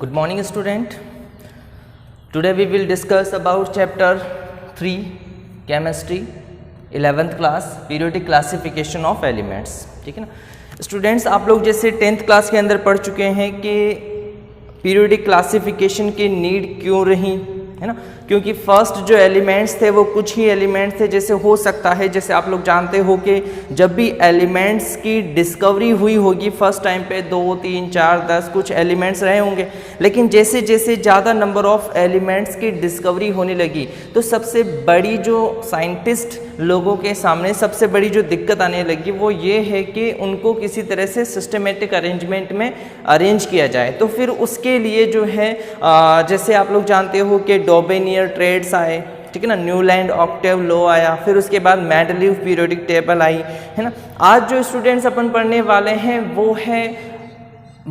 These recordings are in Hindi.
Good morning student. Today we will discuss about chapter 3 chemistry 11th class periodic classification of elements. ठीक है ना स्टूडेंट्स, आप लोग जैसे 10th क्लास के अंदर पढ़ चुके हैं कि पीरियोडिक क्लासिफिकेशन की नीड क्यों रही है ना, क्योंकि फर्स्ट जो एलिमेंट्स थे वो कुछ ही एलिमेंट्स थे। जैसे हो सकता है, जैसे आप लोग जानते हो कि जब भी एलिमेंट्स की डिस्कवरी हुई होगी फर्स्ट टाइम पे 2, 3, 4, 10 कुछ एलिमेंट्स रहे होंगे, लेकिन जैसे जैसे ज़्यादा नंबर ऑफ एलिमेंट्स की डिस्कवरी होने लगी तो सबसे बड़ी जो साइंटिस्ट लोगों के सामने सबसे बड़ी जो दिक्कत आने लगी वो ये है कि उनको किसी तरह से सिस्टमेटिक अरेंजमेंट में अरेंज किया जाए। तो फिर उसके लिए जो है जैसे आप लोग जानते हो कि डॉबेनियर ट्रेड्स आए, ठीक है ना, न्यूलैंड ऑक्टेव लॉ आया, फिर उसके बाद मेंडलीव पीरियोडिक टेबल आई, है ना। आज जो स्टूडेंट्स अपन पढ़ने वाले हैं वो है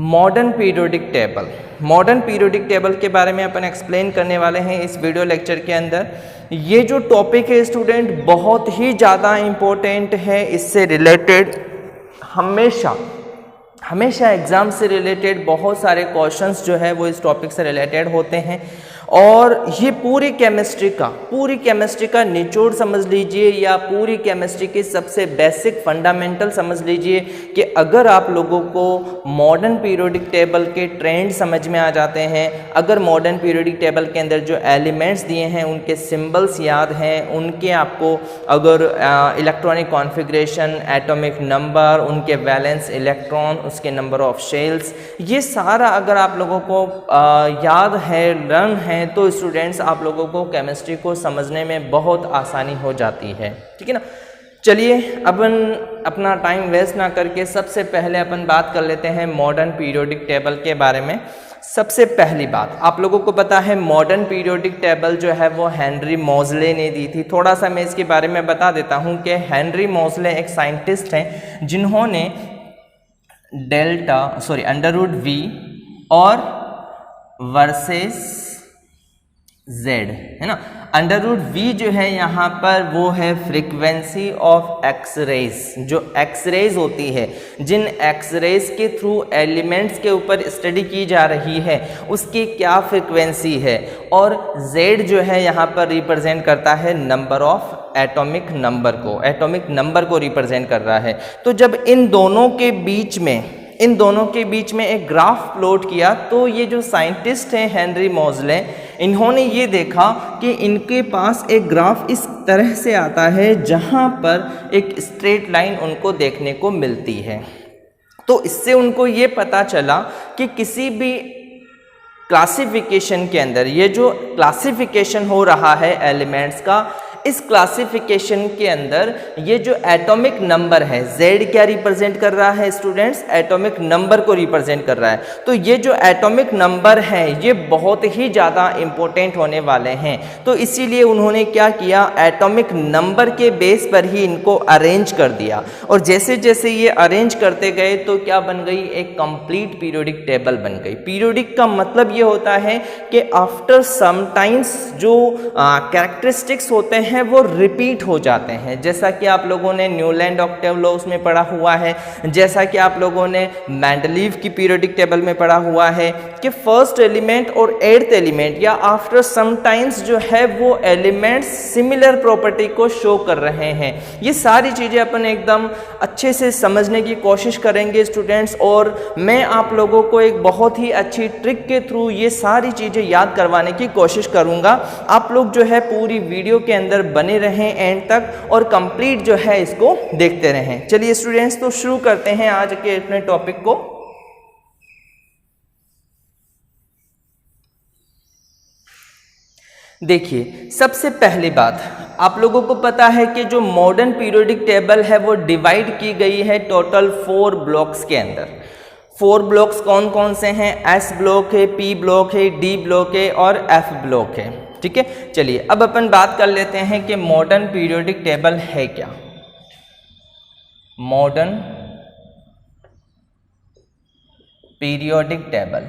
modern periodic table. Modern periodic table के बारे में अपन एक्सप्लेन करने वाले हैं इस वीडियो लेक्चर के अंदर। ये जो टॉपिक है स्टूडेंट बहुत ही ज़्यादा इम्पोर्टेंट है, इससे रिलेटेड हमेशा एग्ज़ाम से रिलेटेड बहुत सारे क्वेश्चंस जो है वो इस टॉपिक से रिलेटेड होते हैं। और ये पूरी केमिस्ट्री का निचोड़ समझ लीजिए, या पूरी केमिस्ट्री के सबसे बेसिक फंडामेंटल समझ लीजिए कि अगर आप लोगों को मॉडर्न पीरियोडिक टेबल के ट्रेंड समझ में आ जाते हैं, अगर मॉडर्न पीरियोडिक टेबल के अंदर जो एलिमेंट्स दिए हैं उनके सिंबल्स याद हैं, उनके आपको अगर इलेक्ट्रॉनिक कॉन्फ़िगरेशन, एटॉमिक नंबर, उनके वैलेंस इलेक्ट्रॉन, उसके नंबर ऑफ शेल्स, ये सारा अगर आप लोगों को याद है, लर्न है, तो स्टूडेंट्स आप लोगों को केमिस्ट्री को समझने में बहुत आसानी हो जाती है। ठीक है ना। चलिए अपन अपना टाइम वेस्ट ना करके सबसे पहले अपन बात कर लेते हैं मॉडर्न पीरियोडिक टेबल के बारे में। सबसे पहली बात आप लोगों को पता है मॉडर्न पीरियोडिक टेबल जो है वो हेनरी मोज़ले ने दी थी। थोड़ा सा मैं इसके बारे में बता देता हूं कि हेनरी मोज़ले एक साइंटिस्ट हैं जिन्होंने √V और वर्सेस Z, है ना। √V जो है यहाँ पर वो है फ्रीक्वेंसी ऑफ एक्सरेज, जो एक्सरेज होती है, जिन एक्सरेज के थ्रू एलिमेंट्स के ऊपर स्टडी की जा रही है उसकी क्या फ्रीक्वेंसी है। और Z जो है यहाँ पर रिप्रेजेंट करता है नंबर ऑफ एटॉमिक नंबर को रिप्रेजेंट कर रहा है। तो जब इन दोनों के बीच में एक ग्राफ प्लॉट किया तो ये जो साइंटिस्ट हैं हेनरी मोज़ले, इन्होंने ये देखा कि इनके पास एक ग्राफ इस तरह से आता है जहां पर एक स्ट्रेट लाइन उनको देखने को मिलती है। तो इससे उनको ये पता चला कि किसी भी क्लासिफिकेशन के अंदर ये जो क्लासिफिकेशन हो रहा है एलिमेंट्स का, इस क्लासिफिकेशन के अंदर ये जो एटॉमिक नंबर है, Z क्या रिप्रेजेंट कर रहा है स्टूडेंट्स? एटॉमिक नंबर को रिप्रेजेंट कर रहा है। तो ये जो एटॉमिक नंबर है ये बहुत ही ज़्यादा इम्पोर्टेंट होने वाले हैं। तो इसीलिए उन्होंने क्या किया, एटॉमिक नंबर के बेस पर ही इनको अरेंज कर दिया। और जैसे जैसे ये अरेंज करते गए तो क्या बन गई, एक कंप्लीट पीरियोडिक टेबल बन गई। पीरियोडिक का मतलब ये होता है कि आफ्टर सम टाइम्स जो कैरेक्टरिस्टिक्स होते हैं वो रिपीट हो जाते हैं। जैसा कि आप लोगों ने न्यूलैंड ऑक्टेव लॉ उसमें पढ़ा हुआ है, जैसा कि आप लोगों ने मेंडलीव की पीरियोडिक टेबल में पढ़ा हुआ है कि फर्स्ट एलिमेंट और 8th एलिमेंट या आफ्टर सम टाइम्स जो है वो एलिमेंट्स सिमिलर प्रॉपर्टी को शो कर रहे हैं। ये सारी चीज़ें अपन एकदम अच्छे से समझने की कोशिश करेंगे स्टूडेंट्स, और मैं आप लोगों को एक बहुत ही अच्छी ट्रिक के थ्रू ये सारी चीज़ें याद करवाने की कोशिश करूँगा। आप लोग जो है पूरी वीडियो के अंदर बने रहें एंड तक और कंप्लीट जो है इसको देखते रहें। चलिए स्टूडेंट्स, तो शुरू करते हैं आज के अपने टॉपिक को। देखिए, सबसे पहली बात आप लोगों को पता है कि जो मॉडर्न पीरियोडिक टेबल है वो डिवाइड की गई है टोटल 4 ब्लॉक्स के अंदर। 4 ब्लॉक्स कौन कौन से हैं? S ब्लॉक है, P ब्लॉक है, D ब्लॉक है और F ब्लॉक है। ठीक है, चलिए अब अपन बात कर लेते हैं कि मॉडर्न पीरियोडिक टेबल है क्या। मॉडर्न पीरियोडिक टेबल,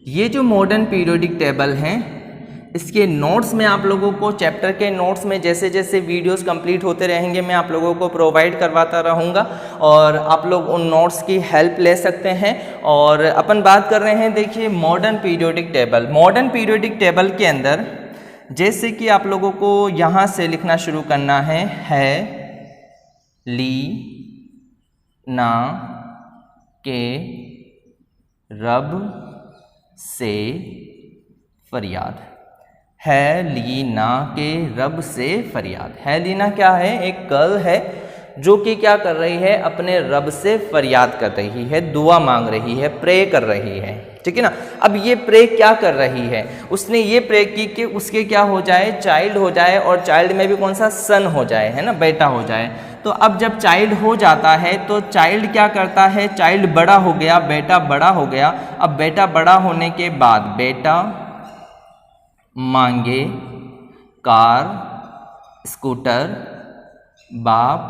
ये जो मॉडर्न पीरियोडिक टेबल हैं इसके नोट्स में आप लोगों को चैप्टर के नोट्स में जैसे जैसे वीडियोस कंप्लीट होते रहेंगे मैं आप लोगों को प्रोवाइड करवाता रहूँगा और आप लोग उन नोट्स की हेल्प ले सकते हैं। और अपन बात कर रहे हैं, देखिए modern periodic table. Modern periodic table के अंदर जैसे कि आप लोगों को यहाँ से लिखना शुरू करना है ली ना के रब से फरियाद। है लीना के रब से फरियाद। है लीना क्या है? एक गर्ल है जो कि क्या कर रही है? अपने रब से फरियाद कर रही है, दुआ मांग रही है, प्रे कर रही है, ठीक है ना। अब ये प्रे क्या कर रही है? उसने ये प्रे की कि उसके क्या हो जाए? चाइल्ड हो जाए, और चाइल्ड में भी कौन सा? सन हो जाए, है ना, बेटा हो जाए। तो अब जब चाइल्ड हो जाता है तो चाइल्ड क्या करता है? चाइल्ड बड़ा हो गया, बेटा बड़ा हो गया। अब बेटा बड़ा होने के बाद बेटा मांगे कार स्कूटर, बाप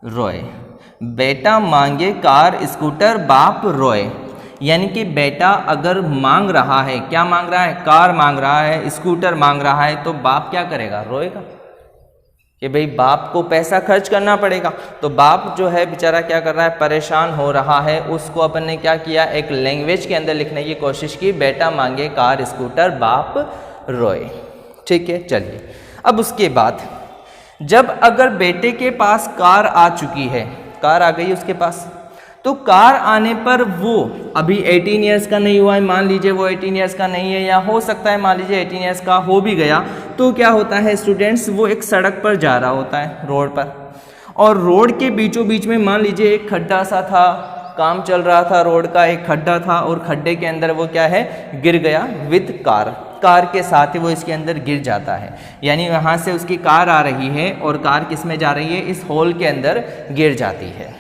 रोए। बेटा मांगे कार स्कूटर, बाप रोए। यानी कि बेटा अगर मांग रहा है, क्या मांग रहा है? कार मांग रहा है, स्कूटर मांग रहा है, तो बाप क्या करेगा? रोएगा कि भाई बाप को पैसा खर्च करना पड़ेगा। तो बाप जो है बेचारा क्या कर रहा है? परेशान हो रहा है। उसको अपन ने क्या किया? एक लैंग्वेज के अंदर लिखने की कोशिश की, बेटा मांगे कार स्कूटर, बाप रोए, ठीक है। चलिए, अब उसके बाद जब अगर बेटे के पास कार आ चुकी है, कार आ गई उसके पास, तो कार आने पर वो अभी 18 ईयर्स का नहीं हुआ है, मान लीजिए वो 18 ईयर्स का नहीं है, या हो सकता है मान लीजिए 18 ईयर्स का हो भी गया, तो क्या होता है स्टूडेंट्स? वो एक सड़क पर जा रहा होता है, रोड पर, और रोड के बीचों बीच में मान लीजिए एक खड्डा सा था, काम चल रहा था, रोड का एक खड्डा था, और खड्डे के अंदर वो क्या है? गिर गया विद कार। कार के साथ ही वो इसके अंदर गिर जाता है। यानी वहाँ से उसकी कार आ रही है और कार किस में जा रही है? इस होल के अंदर गिर जाती है,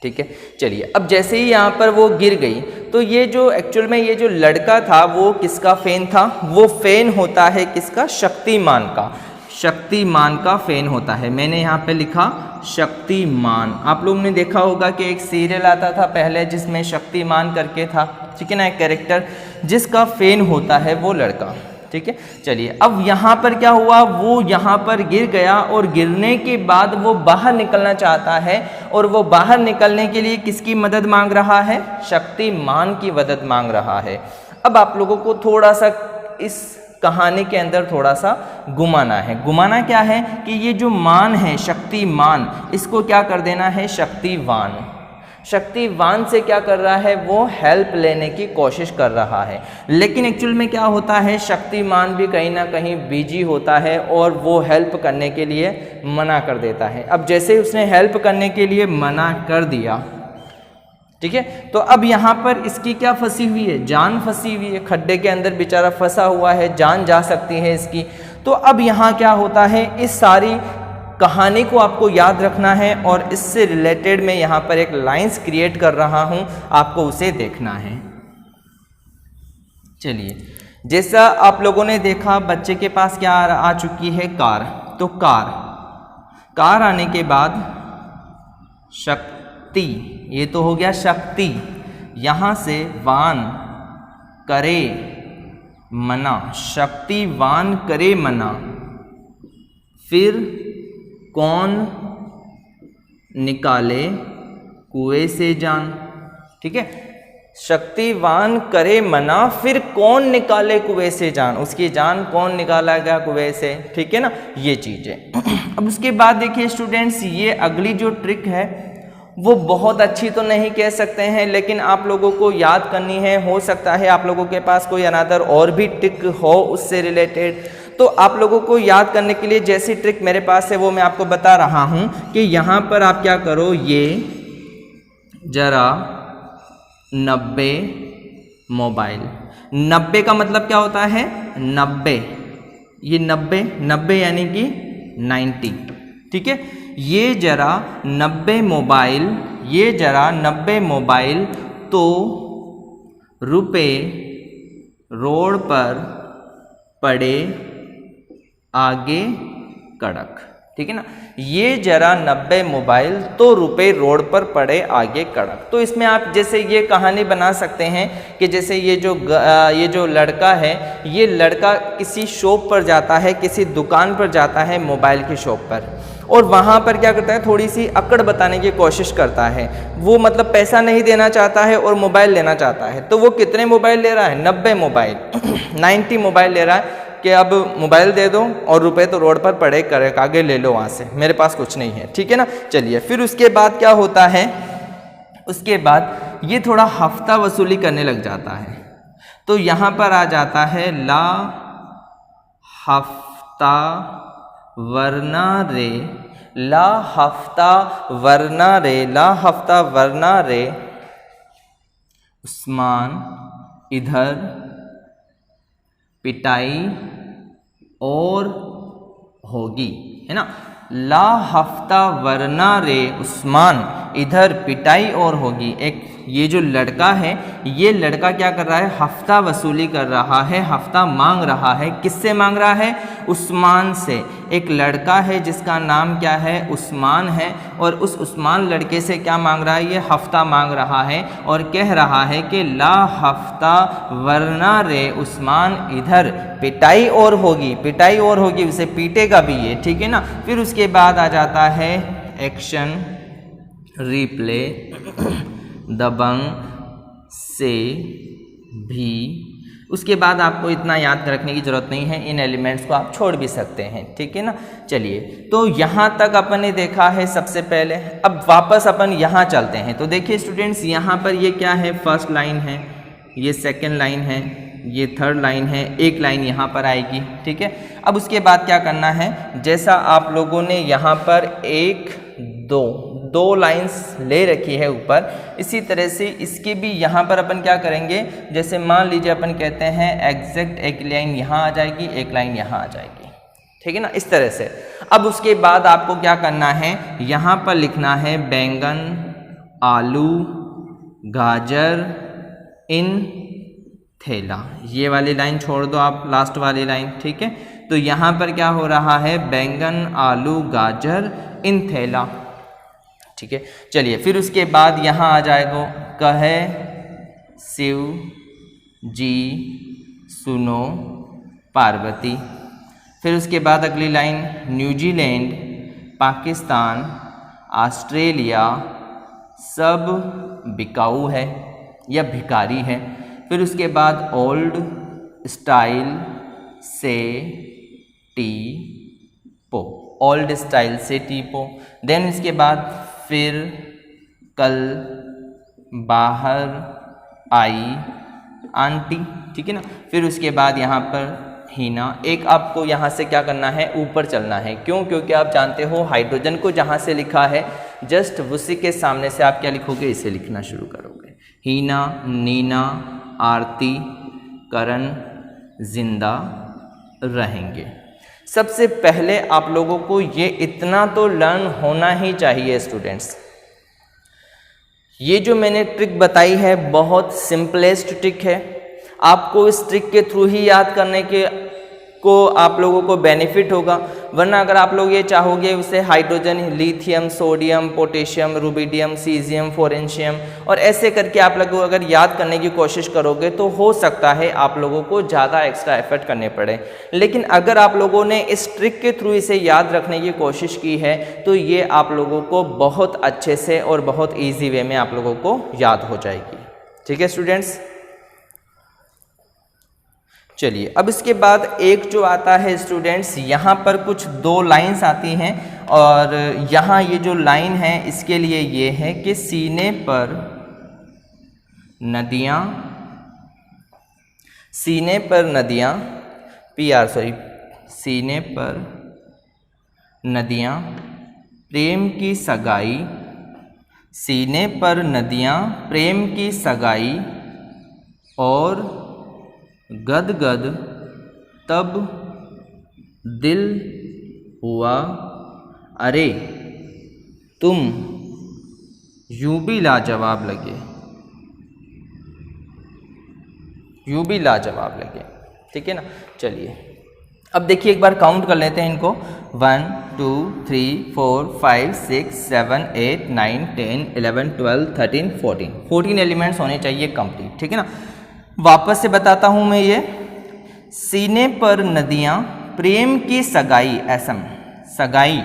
ठीक है। चलिए, अब जैसे ही यहाँ पर वो गिर गई, तो ये जो एक्चुअल में ये जो लड़का था वो किसका फैन था? वो फैन होता है किसका? शक्तिमान का। शक्तिमान का फैन होता है। मैंने यहाँ पे लिखा शक्तिमान। आप लोगों ने देखा होगा कि एक सीरियल आता था पहले जिसमें शक्तिमान करके था, ठीक है ना, एक कैरेक्टर जिसका फैन होता है वो लड़का, ठीक है। चलिए, अब यहाँ पर क्या हुआ? वो यहाँ पर गिर गया, और गिरने के बाद वो बाहर निकलना चाहता है, और वो बाहर निकलने के लिए किसकी मदद मांग रहा है? शक्तिमान की मदद मांग रहा है। अब आप लोगों को थोड़ा सा इस कहानी के अंदर थोड़ा सा घुमाना है। घुमाना क्या है कि ये जो मान है शक्तिमान, इसको क्या कर देना है? शक्तिवान। शक्तिवान से क्या कर रहा है? वो हेल्प लेने की कोशिश कर रहा है। लेकिन एक्चुअल में क्या होता है? शक्तिमान भी कहीं ना कहीं बिजी होता है और वो हेल्प करने के लिए मना कर देता है। अब जैसे उसने हेल्प करने के लिए मना कर दिया, ठीक है, तो अब यहाँ पर इसकी क्या फंसी हुई है? जान फंसी हुई है। खड्डे के अंदर बेचारा फंसा हुआ है, जान जा सकती है इसकी। तो अब यहाँ क्या होता है? इस सारी कहानी को आपको याद रखना है, और इससे रिलेटेड मैं यहाँ पर एक लाइंस क्रिएट कर रहा हूँ, आपको उसे देखना है। चलिए, जैसा आप लोगों ने देखा बच्चे के पास क्या आ चुकी है? कार। तो कार आने के बाद शक्ति, ये तो हो गया शक्ति, यहाँ से वान करे मना, शक्तिवान करे मना। फिर कौन निकाले कुएं से जान, ठीक है। शक्तिवान करे मना, फिर कौन निकाले कुएं से जान, उसकी जान कौन निकालेगा कुएं से, ठीक है ना, ये चीज़ें। अब उसके बाद देखिए स्टूडेंट्स, ये अगली जो ट्रिक है वो बहुत अच्छी तो नहीं कह सकते हैं, लेकिन आप लोगों को याद करनी है। हो सकता है आप लोगों के पास कोई अनदर और भी ट्रिक हो उससे रिलेटेड, तो आप लोगों को याद करने के लिए जैसी ट्रिक मेरे पास है वो मैं आपको बता रहा हूँ कि यहाँ पर आप क्या करो, ये जरा 90 मोबाइल। 90 का मतलब क्या होता है? 90, ये 90 यानी कि 90, ठीक है। ये जरा 90 मोबाइल, ये जरा 90 मोबाइल तो रुपए रोड पर पड़े आगे कड़क, ठीक है ना। ये जरा 90 मोबाइल तो रुपए रोड पर पड़े आगे कड़क। तो इसमें आप जैसे ये कहानी बना सकते हैं कि जैसे ये जो लड़का है, ये लड़का किसी शॉप पर जाता है, किसी दुकान पर जाता है मोबाइल की शॉप पर, और वहाँ पर क्या करता है, थोड़ी सी अकड़ बताने की कोशिश करता है। वो मतलब पैसा नहीं देना चाहता है और मोबाइल लेना चाहता है। तो वो कितने मोबाइल ले रहा है, 90 मोबाइल 90 मोबाइल ले रहा है कि अब मोबाइल दे दो और रुपए तो रोड पर पड़े करे, आगे ले लो वहाँ से, मेरे पास कुछ नहीं है, ठीक है ना। चलिए फिर उसके बाद क्या होता है, उसके बाद ये थोड़ा हफ्ता वसूली करने लग जाता है। तो यहाँ पर आ जाता है ला हफ्ता वरना रे, ला हफ्ता वरना रे, ला हफ्ता वरना रे उस्मान इधर पिटाई और होगी, है ना। ला हफ्ता वरना रे उस्मान इधर पिटाई और होगी। एक ये जो लड़का है, ये लड़का क्या कर रहा है, हफ्ता वसूली कर रहा है, हफ्ता मांग रहा है। किससे मांग रहा है, उस्मान से। एक लड़का है जिसका नाम क्या है, उस्मान है, और उस उस्मान लड़के से क्या मांग रहा है, ये हफ्ता मांग रहा है और कह रहा है कि ला हफ्ता वरना रे उस्मान इधर पिटाई और होगी, पिटाई और होगी, उसे पीटेगा भी ये, ठीक है ना। फिर उसके बाद आ जाता है एक्शन रिप्ले दबंग से भी। उसके बाद आपको इतना याद रखने की ज़रूरत नहीं है, इन एलिमेंट्स को आप छोड़ भी सकते हैं, ठीक है ना। चलिए तो यहाँ तक अपन ने देखा है सबसे पहले। अब वापस अपन यहाँ चलते हैं। तो देखिए स्टूडेंट्स, यहाँ पर ये क्या है, फर्स्ट लाइन है, ये सेकंड लाइन है, ये थर्ड लाइन है, एक लाइन यहाँ पर आएगी, ठीक है। अब उसके बाद क्या करना है, जैसा आप लोगों ने यहाँ पर एक दो लाइंस ले रखी है ऊपर, इसी तरह से इसके भी यहाँ पर अपन क्या करेंगे, जैसे मान लीजिए अपन कहते हैं एग्जैक्ट एक लाइन यहाँ आ जाएगी, एक लाइन यहाँ आ जाएगी, ठीक है ना, इस तरह से। अब उसके बाद आपको क्या करना है, यहाँ पर लिखना है बैंगन आलू गाजर इन थैला। ये वाली लाइन छोड़ दो आप, लास्ट वाली लाइन, ठीक है। तो यहाँ पर क्या हो रहा है, बैंगन आलू गाजर इन थैला, ठीक है। चलिए फिर उसके बाद यहाँ आ जाएगा, कहे शिव जी सुनो पार्वती। फिर उसके बाद अगली लाइन, न्यूजीलैंड पाकिस्तान ऑस्ट्रेलिया सब बिकाऊ है या भिखारी है। फिर उसके बाद ओल्ड स्टाइल से टी पो, ओल्ड स्टाइल से टी पो। देन इसके बाद फिर कल बाहर आई आंटी, ठीक है ना। फिर उसके बाद यहाँ पर हीना। एक आपको यहाँ से क्या करना है, ऊपर चलना है। क्यों, क्योंकि आप जानते हो हाइड्रोजन को जहाँ से लिखा है जस्ट उसी के सामने से आप क्या लिखोगे, इसे लिखना शुरू करोगे। हीना नीना आरती करण जिंदा रहेंगे। सबसे पहले आप लोगों को ये इतना तो लर्न होना ही चाहिए स्टूडेंट्स। ये जो मैंने ट्रिक बताई है बहुत सिंपलेस्ट ट्रिक है। आपको इस ट्रिक के थ्रू ही याद करने के को आप लोगों को बेनिफिट होगा, वरना अगर आप लोग ये चाहोगे उसे hydrogen lithium sodium potassium rubidium caesium francium और ऐसे करके आप लोग अगर याद करने की कोशिश करोगे तो हो सकता है आप लोगों को ज़्यादा एक्स्ट्रा एफर्ट करने पड़े। लेकिन अगर आप लोगों ने इस ट्रिक के थ्रू इसे याद रखने की कोशिश की है तो ये आप लोगों को बहुत अच्छे से और बहुत ईजी वे में आप लोगों को याद हो जाएगी। ठीक है स्टूडेंट्स, चलिए अब इसके बाद एक जो आता है स्टूडेंट्स, यहाँ पर कुछ दो लाइंस आती हैं और यहाँ ये जो लाइन है इसके लिए ये है कि सीने पर नदियाँ, सीने पर नदियाँ सीने पर नदियाँ प्रेम की सगाई, सीने पर नदियाँ प्रेम की सगाई और गदगद तब दिल हुआ अरे तुम यूं भी लाजवाब लगे, यूं भी लाजवाब लगे। ठीक है ना, चलिए अब देखिए एक बार काउंट कर लेते हैं इनको, 1 2 3 4 5 6 7 8 9 10 11 12 13 14 एलिमेंट्स होने चाहिए कंप्लीट, ठीक है ना। वापस से बताता हूँ मैं ये, सीने पर नदियाँ प्रेम की सगाई, ऐसम सगाई,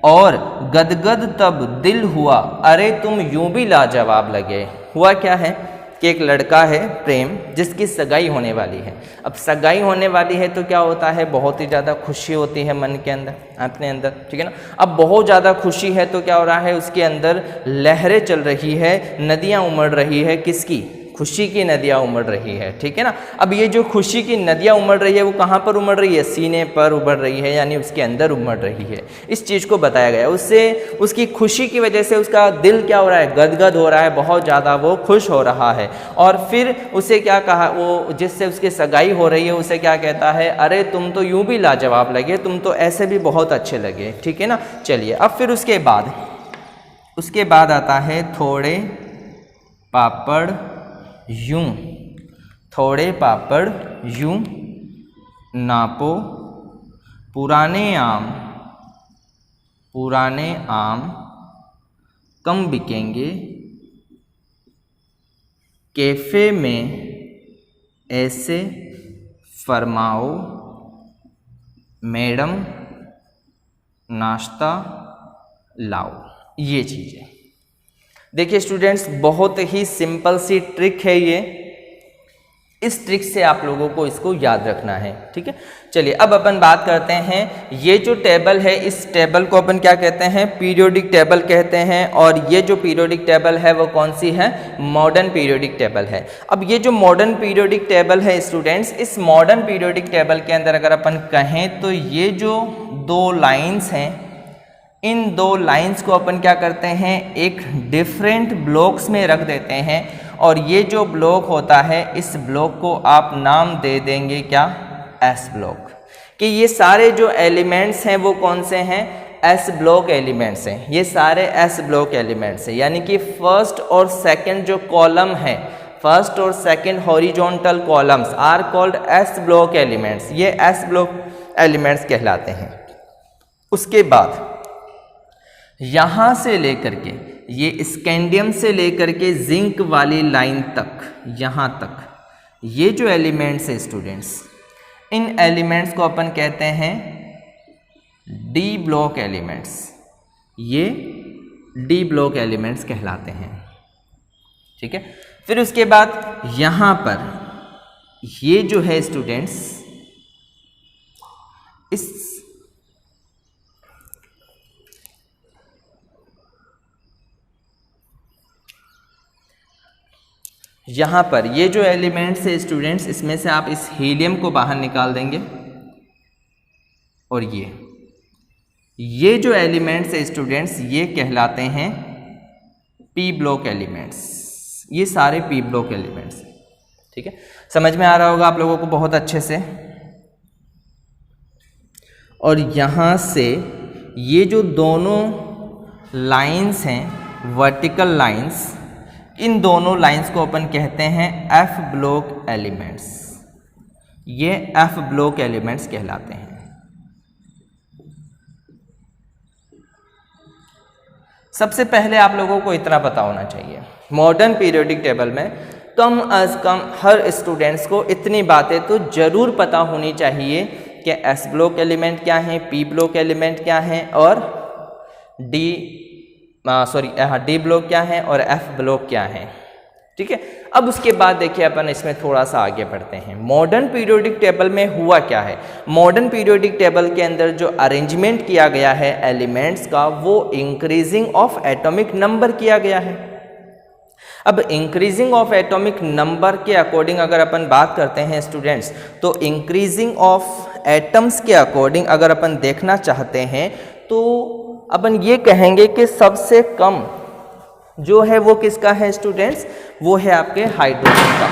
और गदगद तब दिल हुआ, अरे तुम यूं भी लाजवाब लगे। हुआ क्या है कि एक लड़का है प्रेम, जिसकी सगाई होने वाली है। अब सगाई होने वाली है तो क्या होता है, बहुत ही ज़्यादा खुशी होती है मन के अंदर, अपने अंदर, ठीक है ना। अब बहुत ज़्यादा खुशी है तो क्या हो रहा है, उसके अंदर लहरें चल रही है, नदियाँ उमड़ रही है, किसकी, खुशी की नदियाँ उमड़ रही है, ठीक है ना। अब ये जो खुशी की नदियाँ उमड़ रही है वो कहाँ पर उमड़ रही है, सीने पर उमड़ रही है, यानी उसके अंदर उमड़ रही है। इस चीज़ को बताया गया, उससे उसकी खुशी की वजह से उसका दिल क्या हो रहा है, गदगद हो रहा है, बहुत ज़्यादा वो खुश हो रहा है। और फिर उसे क्या कहा, वो जिससे उसकी सगाई हो रही है उसे क्या कहता है, अरे तुम तो यूं भी लाजवाब लगे, तुम तो ऐसे भी बहुत अच्छे लगे, ठीक है ना। चलिए अब फिर उसके बाद आता है थोड़े पापड़ यूं, थोड़े पापड़ यूं नापो, पुराने आम कम बिकेंगे, कैफे में ऐसे फरमाओ मैडम नाश्ता लाओ। ये चीज़ें देखिए स्टूडेंट्स, बहुत ही सिंपल सी ट्रिक है ये, इस ट्रिक से आप लोगों को इसको याद रखना है, ठीक है। चलिए अब अपन बात करते हैं, ये जो टेबल है इस टेबल को अपन क्या कहते हैं, पीरियोडिक टेबल कहते हैं। और ये जो पीरियोडिक टेबल है वो कौन सी है, मॉडर्न पीरियोडिक टेबल है। अब ये जो मॉडर्न पीरियोडिक टेबल है स्टूडेंट्स, इस मॉडर्न पीरियोडिक टेबल के अंदर अगर अपन कहें तो ये जो दो लाइन्स हैं, इन दो लाइंस को अपन क्या करते हैं, एक डिफरेंट ब्लॉक्स में रख देते हैं। और ये जो ब्लॉक होता है इस ब्लॉक को आप नाम दे देंगे क्या, एस ब्लॉक। कि ये सारे जो एलिमेंट्स हैं वो कौन से हैं, एस ब्लॉक एलिमेंट्स हैं, ये सारे एस ब्लॉक एलिमेंट्स हैं। यानी कि फर्स्ट और सेकंड जो कॉलम है, फर्स्ट और second horizontal columns are called s block elements, ये एस ब्लॉक एलिमेंट्स कहलाते हैं। उसके बाद यहाँ से लेकर के, ये स्कैंडियम से लेकर के जिंक वाली लाइन तक, यहाँ तक ये जो एलिमेंट्स है स्टूडेंट्स, इन एलिमेंट्स को अपन कहते हैं डी ब्लॉक एलिमेंट्स, ये डी ब्लॉक एलिमेंट्स कहलाते हैं, ठीक है। फिर उसके बाद यहाँ पर ये जो है स्टूडेंट्स, इस यहाँ पर ये जो एलिमेंट्स है स्टूडेंट्स, इसमें से आप इस हीलियम को बाहर निकाल देंगे। और ये जो एलिमेंट्स है स्टूडेंट्स, ये कहलाते हैं पी ब्लॉक एलिमेंट्स, ये सारे पी ब्लॉक एलिमेंट्स, ठीक है। समझ में आ रहा होगा आप लोगों को बहुत अच्छे से। और यहाँ से ये जो दोनों लाइंस हैं, वर्टिकल लाइंस, इन दोनों लाइंस को अपन कहते हैं एफ ब्लॉक एलिमेंट्स, ये एफ ब्लॉक एलिमेंट्स कहलाते हैं। सबसे पहले आप लोगों को इतना पता होना चाहिए, मॉडर्न पीरियोडिक टेबल में कम अज कम हर स्टूडेंट्स को इतनी बातें तो जरूर पता होनी चाहिए कि एस ब्लॉक एलिमेंट क्या है, पी ब्लॉक एलिमेंट क्या है, और डी ब्लॉक क्या है और एफ ब्लॉक क्या है, ठीक है। अब उसके बाद देखिए अपन इसमें थोड़ा सा आगे बढ़ते हैं। मॉडर्न पीरियोडिक टेबल में हुआ क्या है, मॉडर्न पीरियोडिक टेबल के अंदर जो अरेंजमेंट किया गया है एलिमेंट्स का, वो इंक्रीजिंग ऑफ एटॉमिक नंबर किया गया है। अब इंक्रीजिंग ऑफ एटॉमिक नंबर के अकॉर्डिंग अगर अपन बात करते हैं स्टूडेंट्स, तो इंक्रीजिंग ऑफ एटम्स के अकॉर्डिंग अगर अपन देखना चाहते हैं तो अपन ये कहेंगे कि सबसे कम जो है वो किसका है स्टूडेंट्स, वो है आपके हाइड्रोजन का।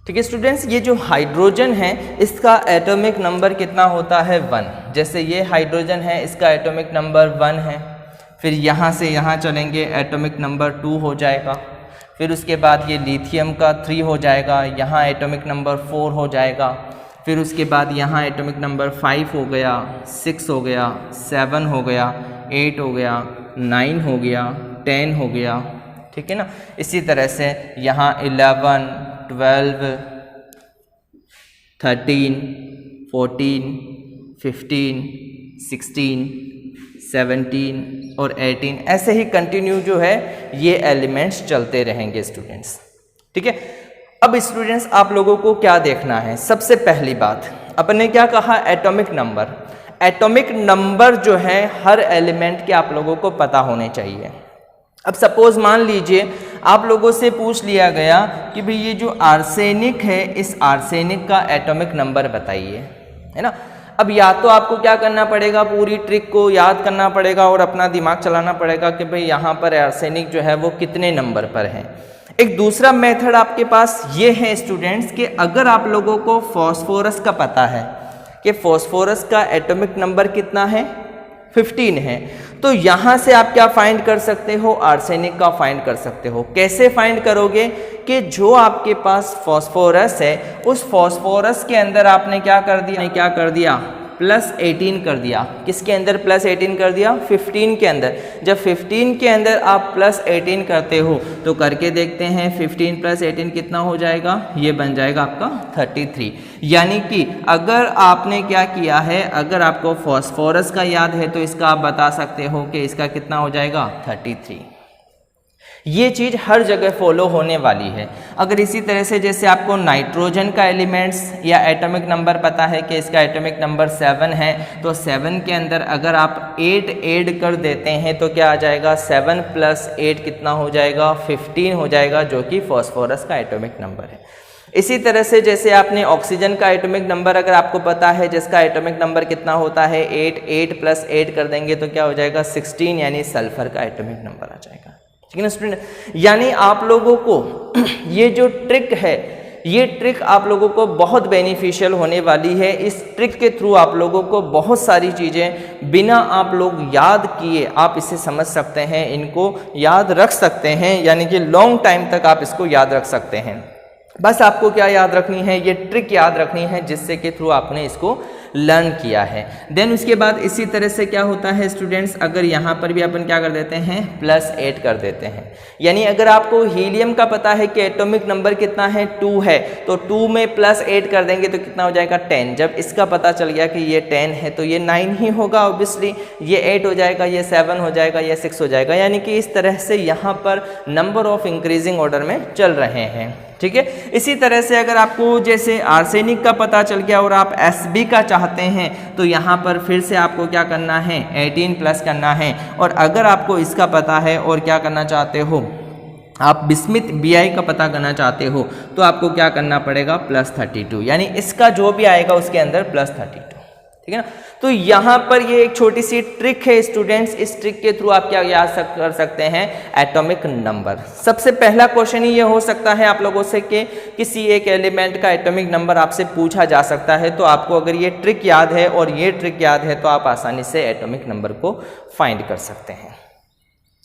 ठीक है स्टूडेंट्स, ये जो हाइड्रोजन है इसका एटॉमिक नंबर कितना होता है 1। जैसे ये हाइड्रोजन है इसका एटॉमिक नंबर 1 है, फिर यहाँ से यहाँ चलेंगे एटॉमिक नंबर 2 हो जाएगा, फिर उसके बाद ये लिथियम का 3 हो जाएगा, यहाँ एटॉमिक नंबर 4 हो जाएगा, फिर उसके बाद यहाँ एटॉमिक नंबर 5 हो गया, 6 हो गया, 7 हो गया, 8 हो गया, 9 हो गया, 10 हो गया, ठीक है ना। इसी तरह से यहाँ 11, 12, 13, 14, 15, 16, 17 और 18 ऐसे ही कंटिन्यू जो है ये एलिमेंट्स चलते रहेंगे स्टूडेंट्स, ठीक है। अब स्टूडेंट्स आप लोगों को क्या देखना है, सबसे पहली बात अपन ने क्या कहा, एटॉमिक नंबर। एटॉमिक नंबर जो है हर एलिमेंट के आप लोगों को पता होने चाहिए। अब सपोज मान लीजिए आप लोगों से पूछ लिया गया कि भाई ये जो आर्सेनिक है इस आर्सेनिक का एटॉमिक नंबर बताइए, है ना। अब या तो आपको क्या करना पड़ेगा, पूरी ट्रिक को याद करना पड़ेगा और अपना दिमाग चलाना पड़ेगा कि भाई यहाँ पर आर्सेनिक जो है वो कितने नंबर पर है। एक दूसरा मेथड आपके पास ये है स्टूडेंट्स कि अगर आप लोगों को फॉस्फोरस का पता है कि फॉस्फोरस का एटॉमिक नंबर कितना है 15 है, तो यहाँ से आप क्या फाइंड कर सकते हो, आर्सेनिक का फाइंड कर सकते हो। कैसे फाइंड करोगे कि जो आपके पास फॉस्फोरस है उस फॉस्फोरस के अंदर आपने क्या कर दिया +18 कर दिया। किसके अंदर +18 कर दिया, 15 के अंदर। जब 15 के अंदर आप +18 करते हो तो करके देखते हैं 15 + 18 कितना हो जाएगा, ये बन जाएगा आपका 33। यानी कि अगर आपने क्या किया है, अगर आपको फॉस्फोरस का याद है तो इसका आप बता सकते हो कि इसका कितना हो जाएगा 33। ये चीज़ हर जगह फॉलो होने वाली है। अगर इसी तरह से जैसे आपको नाइट्रोजन का एलिमेंट्स या एटॉमिक नंबर पता है कि इसका एटॉमिक नंबर 7 है, तो 7 के अंदर अगर आप 8 ऐड कर देते हैं तो क्या आ जाएगा, 7 + 8 कितना हो जाएगा 15 हो जाएगा, जो कि फॉस्फोरस का एटॉमिक नंबर है। इसी तरह से जैसे आपने ऑक्सीजन का एटॉमिक नंबर अगर आपको पता है जिसका एटॉमिक नंबर कितना होता है 8, 8 + 8 कर देंगे तो क्या हो जाएगा 16, यानी सल्फर का एटॉमिक नंबर आ जाएगा, ठीक है ना स्टूडेंट। यानी आप लोगों को ये जो ट्रिक है, ये ट्रिक आप लोगों को बहुत बेनिफिशियल होने वाली है। इस ट्रिक के थ्रू आप लोगों को बहुत सारी चीज़ें बिना आप लोग याद किए आप इसे समझ सकते हैं, इनको याद रख सकते हैं, यानी कि लॉन्ग टाइम तक आप इसको याद रख सकते हैं। बस आपको क्या याद रखनी है, ये ट्रिक याद रखनी है जिससे के थ्रू आपने इसको लर्न किया है। देन उसके बाद इसी तरह से क्या होता है स्टूडेंट्स, अगर यहाँ पर भी अपन क्या कर देते हैं +8 कर देते हैं। यानी अगर आपको हीलियम का पता है कि एटॉमिक नंबर कितना है 2 है, तो 2 में +8 कर देंगे तो कितना हो जाएगा 10। जब इसका पता चल गया कि ये 10 है तो ये 9 ही होगा ऑब्वियसली, ये 8 हो जाएगा, ये 7 हो जाएगा, ये 6 हो जाएगा। यानी कि इस तरह से यहाँ पर नंबर ऑफ इंक्रीजिंग ऑर्डर में चल रहे हैं, ठीक है। इसी तरह से अगर आपको जैसे आर्सेनिक का पता चल गया और आप Sb का चाहते हैं तो यहाँ पर फिर से आपको क्या करना है 18 प्लस करना है। और अगर आपको इसका पता है और क्या करना चाहते हो, आप बिस्मिथ Bi का पता करना चाहते हो तो आपको क्या करना पड़ेगा +32, यानी इसका जो भी आएगा उसके अंदर +32, ठीक है ना। तो यहाँ पर ये एक छोटी सी ट्रिक है स्टूडेंट्स, इस ट्रिक के थ्रू आप क्या याद कर सकते हैं एटॉमिक नंबर। सबसे पहला क्वेश्चन ही ये हो सकता है आप लोगों से कि किसी एक एलिमेंट का एटॉमिक नंबर आपसे पूछा जा सकता है, तो आपको अगर ये ट्रिक याद है और ये ट्रिक याद है तो आप आसानी से एटॉमिक नंबर को फाइंड कर सकते हैं।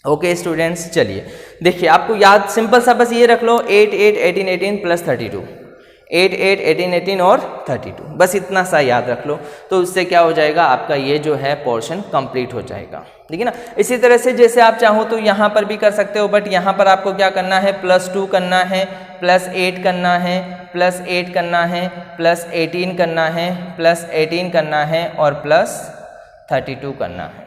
ओके स्टूडेंट्स, चलिए देखिए आपको याद सिंपल सा बस ये रख लो 8, 8, 18, 18 + 32, 8, 8, 18, 18 और 32, बस इतना सा याद रख लो। तो उससे क्या हो जाएगा आपका ये जो है पोर्शन कंप्लीट हो जाएगा, ठीक है ना। इसी तरह से जैसे आप चाहो तो यहाँ पर भी कर सकते हो, बट यहाँ पर आपको क्या करना है +2 करना है, +8 करना है, +8 करना है, +18 करना है, +18 करना है और +32 करना है।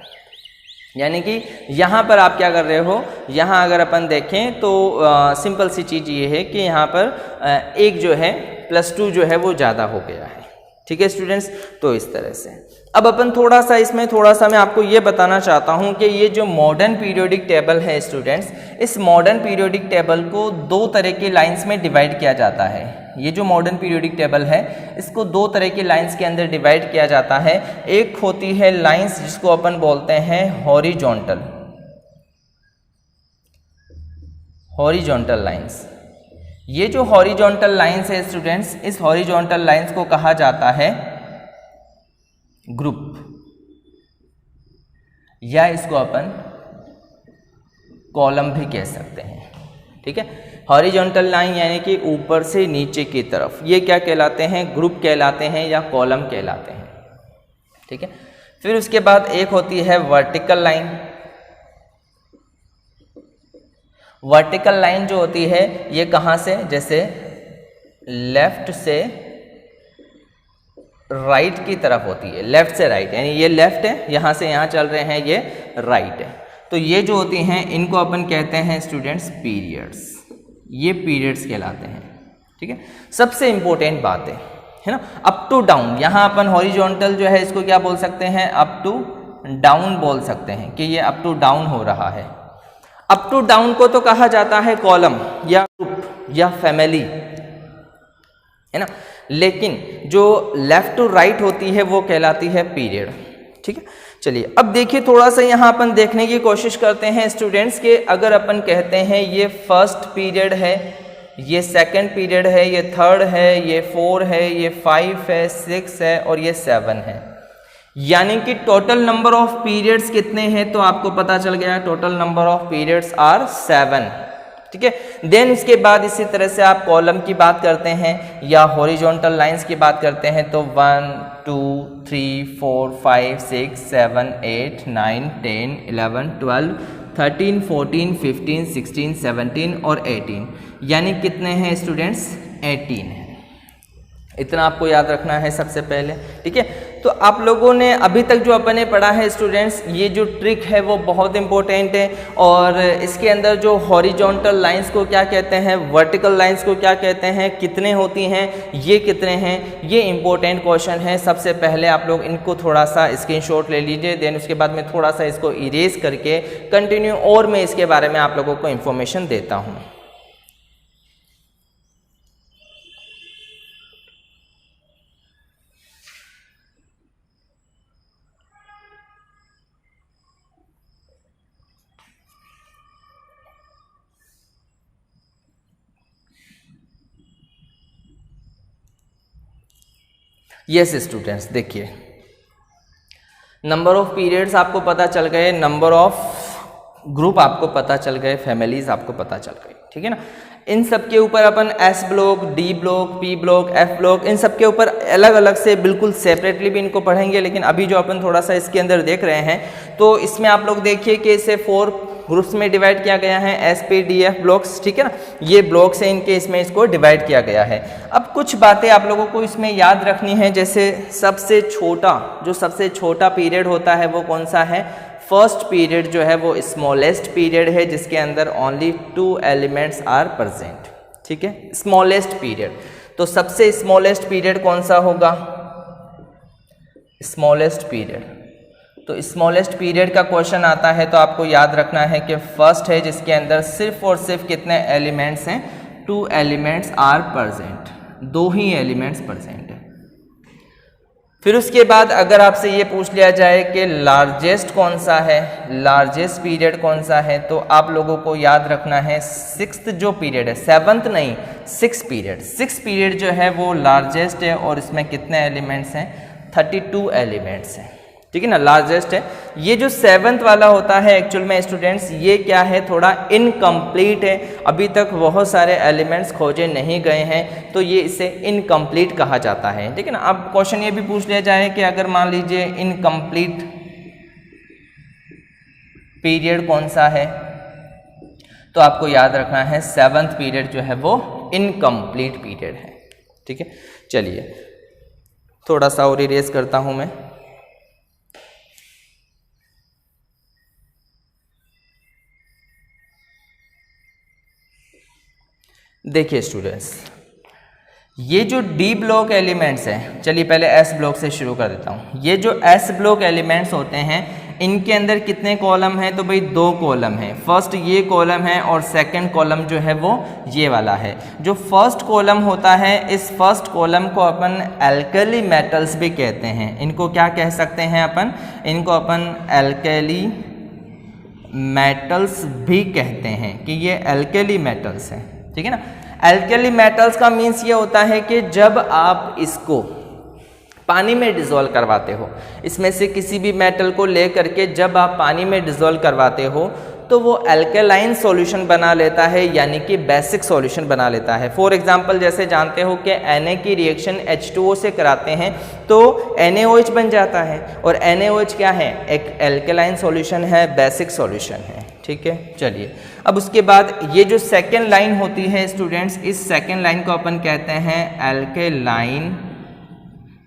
यानी कि यहाँ पर आप क्या कर रहे हो, यहाँ अगर अपन देखें तो सिंपल सी चीज़ ये है कि यहाँ पर एक जो है +2 जो है वो ज़्यादा हो गया है, ठीक है स्टूडेंट्स। तो इस तरह से अब अपन थोड़ा सा मैं आपको ये बताना चाहता हूँ कि ये जो मॉडर्न पीरियोडिक टेबल है स्टूडेंट्स, इस मॉडर्न पीरियोडिक टेबल को 2 तरह की लाइंस में डिवाइड किया जाता है। ये जो मॉडर्न पीरियोडिक टेबल है इसको 2 तरह की लाइंस के अंदर डिवाइड किया जाता है। एक होती है लाइंस जिसको अपन बोलते हैं हॉरिजॉन्टल लाइंस, ये जो हॉरिजॉन्टल लाइंस है स्टूडेंट्स, इस हॉरिजॉन्टल लाइंस को कहा जाता है ग्रुप, या इसको अपन कॉलम भी कह सकते हैं। ठीक है, हॉरिजॉन्टल लाइन यानी कि ऊपर से नीचे की तरफ, ये क्या कहलाते हैं? ग्रुप कहलाते हैं या कॉलम कहलाते हैं। ठीक है, फिर उसके बाद एक होती है वर्टिकल लाइन। वर्टिकल लाइन जो होती है ये कहाँ से, जैसे लेफ्ट से राइट की तरफ होती है, लेफ्ट से राइट, यानी ये लेफ्ट है, यहाँ से यहाँ चल रहे हैं, ये राइट है। तो ये जो होती हैं इनको अपन कहते हैं स्टूडेंट्स पीरियड्स, ये पीरियड्स कहलाते हैं। ठीक है, सबसे इंपॉर्टेंट बात है ना, अप टू डाउन। यहाँ अपन हॉरिजॉन्टल जो है इसको क्या बोल सकते हैं? अप टू डाउन बोल सकते हैं कि ये अप टू डाउन हो रहा है। अप टू डाउन को तो कहा जाता है कॉलम या ग्रुप या फैमिली, है ना, लेकिन जो लेफ्ट टू राइट होती है वो कहलाती है पीरियड। ठीक है, चलिए अब देखिए थोड़ा सा यहाँ अपन देखने की कोशिश करते हैं स्टूडेंट्स के, अगर अपन कहते हैं ये फर्स्ट पीरियड है, ये सेकंड पीरियड है, ये थर्ड है, ये 4 है, ये 5 है, 6 है और ये 7 है, यानी कि टोटल नंबर ऑफ पीरियड्स कितने हैं? तो आपको पता चल गया total number of periods are 7। ठीक है, देन इसके बाद इसी तरह से आप कॉलम की बात करते हैं या हॉरिजॉन्टल लाइंस की बात करते हैं तो 1 2 3 4 5 6 7 8 9 10 11 12 13 14 15 16 17 और 18, यानी कितने हैं स्टूडेंट्स? 18 है। इतना आपको याद रखना है सबसे पहले। ठीक है, तो आप लोगों ने अभी तक जो अपन ने पढ़ा है स्टूडेंट्स, ये जो ट्रिक है वो बहुत इंपॉर्टेंट है, और इसके अंदर जो हॉरिजॉन्टल लाइंस को क्या कहते हैं, वर्टिकल लाइंस को क्या कहते हैं, कितने होती हैं, ये कितने हैं, ये इंपॉर्टेंट क्वेश्चन है। सबसे पहले आप लोग इनको थोड़ा सा स्क्रीनशॉट ले लीजिए, देन उसके बाद में थोड़ा सा इसको इरेज करके कंटिन्यू और मैं इसके बारे में आप लोगों को इन्फॉर्मेशन देता हूँ। यस स्टूडेंट्स, देखिए नंबर ऑफ पीरियड्स आपको पता चल गए, नंबर ऑफ ग्रुप आपको पता चल गए, फैमिलीज आपको पता चल गई। ठीक है ना, इन सब के ऊपर अपन s block, d block, p block, f block, इन सब के ऊपर अलग अलग से बिल्कुल सेपरेटली भी इनको पढ़ेंगे, लेकिन अभी जो अपन थोड़ा सा इसके अंदर देख रहे हैं तो इसमें आप लोग देखिए कि इसे 4 ग्रुप्स में डिवाइड किया गया है, S P D F blocks. ठीक है ना, ये ब्लॉक्स हैं इनके, इसमें इसको डिवाइड किया गया है। अब कुछ बातें आप लोगों को इसमें याद रखनी है, जैसे सबसे छोटा पीरियड होता है वो कौन सा है? फर्स्ट पीरियड जो है वो स्मॉलेस्ट पीरियड है, जिसके अंदर ओनली 2 एलिमेंट्स आर प्रेजेंट। ठीक है, स्मॉलेस्ट पीरियड। तो सबसे स्मॉलेस्ट पीरियड कौन सा होगा? Smallest period. तो स्मॉलेस्ट पीरियड का क्वेश्चन आता है तो आपको याद रखना है कि फर्स्ट है, जिसके अंदर सिर्फ और सिर्फ कितने एलिमेंट्स हैं? 2 एलिमेंट्स आर प्रेजेंट, 2 ही एलिमेंट्स प्रेजेंट है। फिर उसके बाद अगर आपसे ये पूछ लिया जाए कि लार्जेस्ट कौन सा है, लार्जेस्ट पीरियड कौन सा है, तो आप लोगों को याद रखना है 6th जो पीरियड है, 7th नहीं, 6th पीरियड। 6th पीरियड जो है वो लार्जेस्ट है और इसमें कितने एलिमेंट्स हैं? 32 एलिमेंट्स हैं। ठीक है ना, लार्जेस्ट है। ये जो 7th वाला होता है एक्चुअल में स्टूडेंट्स, ये क्या है? थोड़ा इनकम्प्लीट है, अभी तक बहुत सारे एलिमेंट्स खोजे नहीं गए हैं, तो ये इसे इनकम्प्लीट कहा जाता है। ठीक है ना, अब क्वेश्चन ये भी पूछ लिया जाए कि अगर मान लीजिए इनकम्प्लीट पीरियड कौन सा है, तो आपको याद रखना है 7th पीरियड जो है वो इनकम्प्लीट पीरियड है। ठीक है, चलिए थोड़ा सा और इरेज करता हूं मैं। देखिए स्टूडेंट्स, ये जो डी ब्लॉक एलिमेंट्स हैं, चलिए पहले एस ब्लॉक से शुरू कर देता हूँ। ये जो एस ब्लॉक एलिमेंट्स होते हैं, इनके अंदर कितने कॉलम हैं? तो भाई 2 कॉलम हैं। फर्स्ट ये कॉलम है और सेकंड कॉलम जो है वो ये वाला है। जो फर्स्ट कॉलम होता है, इस फर्स्ट कॉलम को अपन एल्कली मेटल्स भी कहते हैं। इनको क्या कह सकते हैं अपन? इनको अपन एल्कली मेटल्स भी कहते हैं कि ये एल्कली मेटल्स हैं। ठीक है ना, एल्कली मेटल्स का मीन्स ये होता है कि जब आप इसको पानी में डिज़ोल्व करवाते हो, इसमें से किसी भी मेटल को ले करके जब आप पानी में डिज़ोल्व करवाते हो तो वो एल्केलाइन सॉल्यूशन बना लेता है, यानी कि बेसिक सॉल्यूशन बना लेता है। फॉर एग्जांपल जैसे जानते हो कि Na की रिएक्शन H2O से कराते हैं तो NaOH बन जाता है, और NaOH क्या है, एक एल्केलाइन सॉल्यूशन है, बेसिक सॉल्यूशन है। ठीक है, चलिए अब उसके बाद ये जो सेकेंड लाइन होती है स्टूडेंट्स, इस सेकेंड लाइन को अपन कहते हैं एल्केलाइन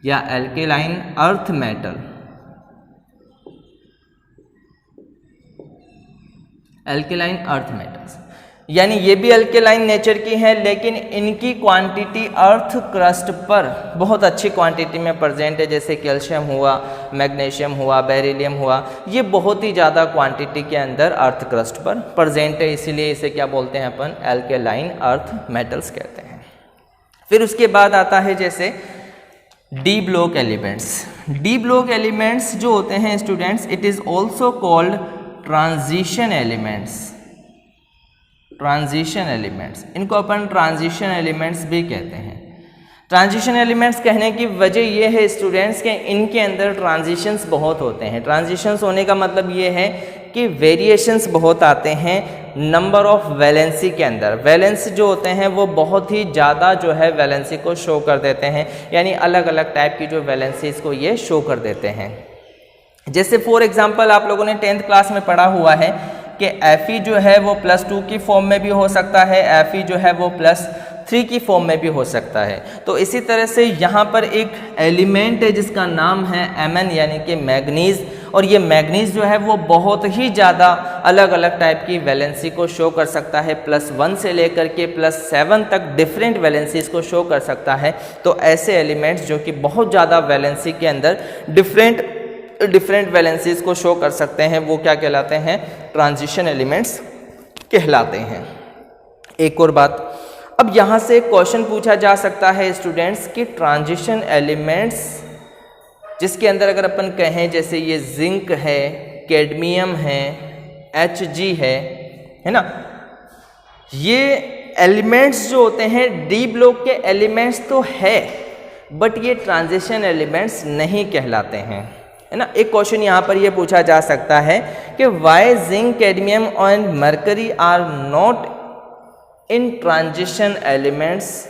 या alkaline earth metal. Alkaline earth metals यानी ये भी एल्केलाइन नेचर की है, लेकिन इनकी क्वांटिटी अर्थ क्रस्ट पर बहुत अच्छी क्वांटिटी में प्रेजेंट है। जैसे कैल्शियम हुआ, मैग्नीशियम हुआ, बेरिलियम हुआ, ये बहुत ही ज़्यादा क्वांटिटी के अंदर अर्थ क्रस्ट पर प्रेजेंट है, इसीलिए इसे क्या बोलते हैं अपन, एल्केलाइन अर्थ मेटल्स कहते हैं। फिर उसके बाद आता है जैसे D block elements. D block elements जो होते हैं students, it is also called transition elements. Transition elements, इनको अपन ट्रांजिशन एलिमेंट्स भी कहते हैं। ट्रांजिशन एलिमेंट्स कहने की वजह यह है स्टूडेंट्स कि इनके अंदर ट्रांजिशंस बहुत होते हैं। ट्रांजिशंस होने का मतलब ये है कि वेरिएशंस बहुत आते हैं नंबर ऑफ वैलेंसी के अंदर। वैलेंस जो होते हैं वो बहुत ही ज़्यादा जो है वैलेंसी को शो कर देते हैं, यानी अलग अलग टाइप की जो वैलेंसीज को ये शो कर देते हैं। जैसे फॉर एग्जांपल आप लोगों ने 10th क्लास में पढ़ा हुआ है कि Fe जो है वो +2 की फॉर्म में भी हो सकता है, Fe जो है वो +3 की फॉर्म में भी हो सकता है। तो इसी तरह से यहाँ पर एक एलिमेंट है जिसका नाम है Mn यानी कि मैग्नीज, और ये मैग्नीज जो है वो बहुत ही ज़्यादा अलग अलग टाइप की वैलेंसी को शो कर सकता है, +1 से लेकर के +7 तक डिफरेंट वैलेंसीज को शो कर सकता है। तो ऐसे एलिमेंट्स जो कि बहुत ज़्यादा वैलेंसी के अंदर डिफरेंट वैलेंसीज को शो कर सकते हैं, वो क्या कहलाते हैं, ट्रांजिशन एलिमेंट्स कहलाते हैं। एक और बात, अब यहाँ से एक क्वेश्चन पूछा जा सकता है स्टूडेंट्स कि ट्रांजिशन एलिमेंट्स जिसके अंदर अगर अपन कहें जैसे ये जिंक है, कैडमियम है, Hg है ना, ये एलिमेंट्स जो होते हैं डी ब्लॉक के एलिमेंट्स तो है, बट ये ट्रांजिशन एलिमेंट्स नहीं कहलाते हैं, है ना। एक क्वेश्चन यहाँ पर ये पूछा जा सकता है कि why zinc, cadmium and mercury are not in transition elements,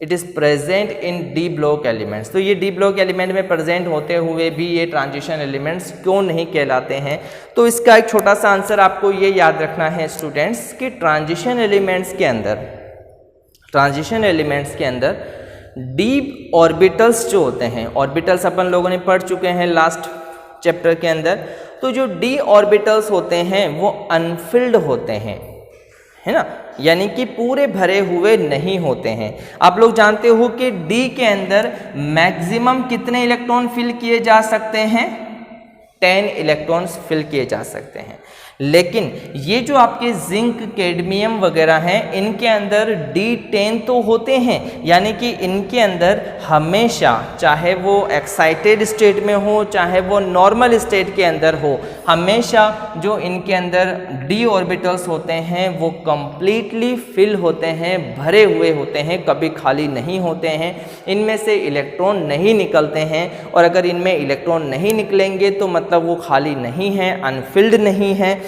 it is present in d block elements. तो ये डी ब्लॉक एलिमेंट में प्रेजेंट होते हुए भी ये ट्रांजिशन एलिमेंट्स क्यों नहीं कहलाते हैं? तो इसका एक छोटा सा आंसर आपको ये याद रखना है स्टूडेंट्स कि ट्रांजिशन एलिमेंट्स के अंदर डी ऑर्बिटल्स जो होते हैं, ऑर्बिटल्स अपन लोगों ने पढ़ चुके हैं लास्ट चैप्टर के अंदर, तो जो डी ऑर्बिटल्स होते हैं वो अनफिल्ड होते हैं, है ना, यानी कि पूरे भरे हुए नहीं होते हैं। आप लोग जानते हो कि डी के अंदर मैक्सिमम कितने इलेक्ट्रॉन फिल किए जा सकते हैं? 10 इलेक्ट्रॉन्स फिल किए जा सकते हैं। लेकिन ये जो आपके जिंक, कैडमियम वगैरह हैं, इनके अंदर D10 तो होते हैं, यानी कि इनके अंदर हमेशा, चाहे वो एक्साइटेड स्टेट में हो चाहे वो नॉर्मल स्टेट के अंदर हो, हमेशा जो इनके अंदर डी ऑर्बिटल्स होते हैं वो कंप्लीटली फिल होते हैं, भरे हुए होते हैं, कभी खाली नहीं होते हैं। इनमें से इलेक्ट्रॉन नहीं निकलते हैं, और अगर इनमें इलेक्ट्रॉन नहीं निकलेंगे तो मतलब वो खाली नहीं है, अनफिल्ड नहीं है,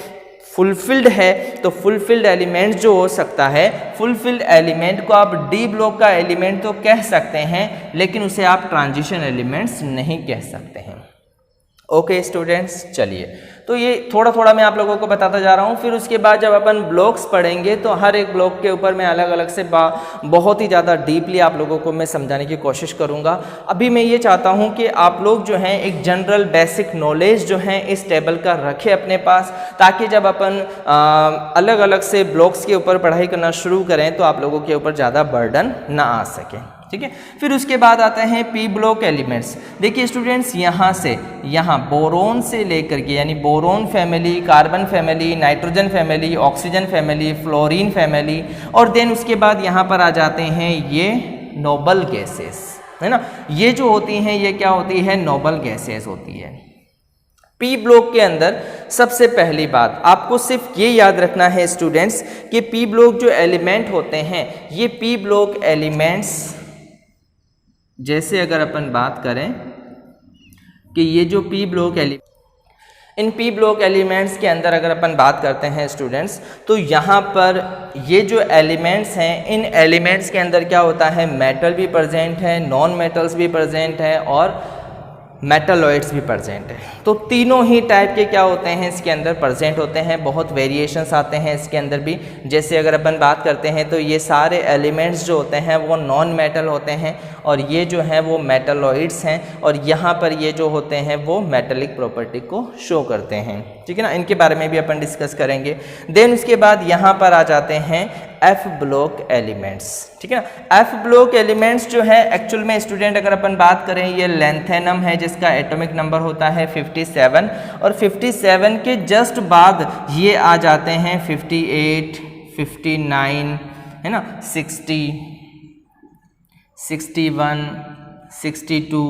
फुलफिल्ड है। तो फुलफिल्ड एलिमेंट जो हो सकता है, फुलफिल्ड एलिमेंट को आप डी ब्लॉक का एलिमेंट तो कह सकते हैं, लेकिन उसे आप ट्रांजिशन एलिमेंट्स नहीं कह सकते हैं। ओके स्टूडेंट्स, चलिए तो ये थोड़ा थोड़ा मैं आप लोगों को बताता जा रहा हूँ। फिर उसके बाद जब अपन ब्लॉक्स पढ़ेंगे तो हर एक ब्लॉक के ऊपर मैं अलग अलग से बहुत ही ज़्यादा डीपली आप लोगों को मैं समझाने की कोशिश करूँगा। अभी मैं ये चाहता हूँ कि आप लोग जो हैं एक जनरल बेसिक नॉलेज जो है इस टेबल का रखें अपने पास, ताकि जब अपन अलग अलग से ब्लॉक्स के ऊपर पढ़ाई करना शुरू करें तो आप लोगों के ऊपर ज़्यादा बर्डन ना आ सके, ठीक है। फिर उसके बाद आते हैं पी ब्लॉक एलिमेंट्स। देखिए स्टूडेंट्स, यहाँ बोरोन से लेकर के, यानी boron family, carbon family, nitrogen family, oxygen family, fluorine family, और देन उसके बाद यहाँ पर आ जाते हैं ये नोबल गैसेस, है ना। ये जो होती हैं ये क्या होती है? नोबल गैसेस होती है। पी ब्लॉक के अंदर सबसे पहली बात आपको सिर्फ ये याद रखना है स्टूडेंट्स कि पी ब्लॉक जो एलिमेंट होते हैं, ये पी ब्लॉक एलिमेंट्स, जैसे अगर अपन बात करें कि ये जो P block in P block elements के अंदर अगर अपन बात करते हैं स्टूडेंट्स, तो यहाँ पर ये जो एलिमेंट्स हैं, इन एलिमेंट्स के अंदर क्या होता है, मेटल भी प्रेजेंट है, नॉन मेटल्स भी प्रेजेंट है और मेटलॉइड्स भी प्रेजेंट है। तो तीनों ही टाइप के क्या होते हैं इसके अंदर प्रेजेंट होते हैं। बहुत वेरिएशंस आते हैं इसके अंदर भी। जैसे अगर अपन बात करते हैं तो ये सारे एलिमेंट्स जो होते हैं वो नॉन मेटल होते हैं और ये जो हैं वो मेटलॉइड्स हैं और यहाँ पर ये जो होते हैं वो मेटेलिक प्रॉपर्टी को शो करते हैं, ठीक है ना। इनके बारे में भी अपन डिस्कस करेंगे। देन उसके बाद यहाँ पर आ जाते हैं एफ ब्लॉक एलिमेंट्स, ठीक है ना। एफ ब्लॉक एलिमेंट्स जो है एक्चुअल में स्टूडेंट अगर अपन बात करें, ये लेंथेनम है जिसका एटॉमिक नंबर होता है 57 और 57 के जस्ट बाद ये आ जाते हैं 58, 59 है ना, 60, 61, 62,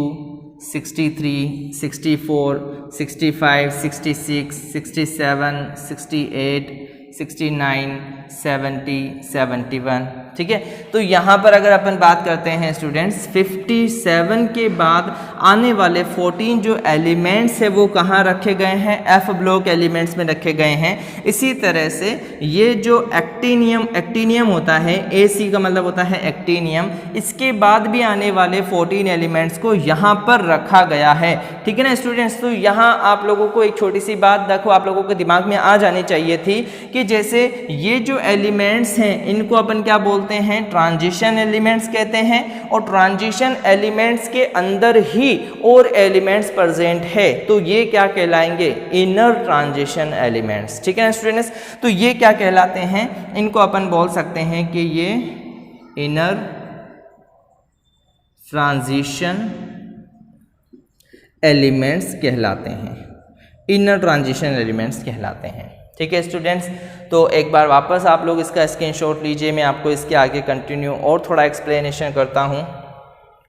63, 64, 65, 66, 67, 68, 69, 70, 71, ठीक है। तो यहाँ पर अगर अपन बात करते हैं स्टूडेंट्स, 57 के बाद आने वाले 14 जो एलिमेंट्स है वो कहाँ रखे गए हैं, एफ ब्लॉक एलिमेंट्स में रखे गए हैं। इसी तरह से ये जो एक्टिनियम होता है, AC का मतलब होता है एक्टिनियम, इसके बाद भी आने वाले 14 एलिमेंट्स को यहाँ पर रखा गया है, ठीक है ना स्टूडेंट्स। तो यहाँ आप लोगों को एक छोटी सी बात देखो, आप लोगों के दिमाग में आ जानी चाहिए थी कि जैसे ये जो एलिमेंट्स हैं इनको अपन क्या बोलते हैं, ट्रांजिशन एलिमेंट्स कहते हैं और ट्रांजिशन एलिमेंट्स के अंदर ही और एलिमेंट्स प्रेजेंट है, तो ये क्या कहलाएंगे, इनर ट्रांजिशन एलिमेंट्स, ठीक है ना स्टूडेंट्स। तो ये क्या कहलाते हैं, इनको अपन बोल सकते हैं कि ये इनर ट्रांजिशन एलिमेंट्स कहलाते हैं, इनर ट्रांजिशन एलिमेंट्स कहलाते हैं, ठीक है स्टूडेंट्स। तो एक बार वापस आप लोग इसका स्क्रीनशॉट लीजिए, मैं आपको इसके आगे कंटिन्यू और थोड़ा एक्सप्लेनेशन करता हूँ।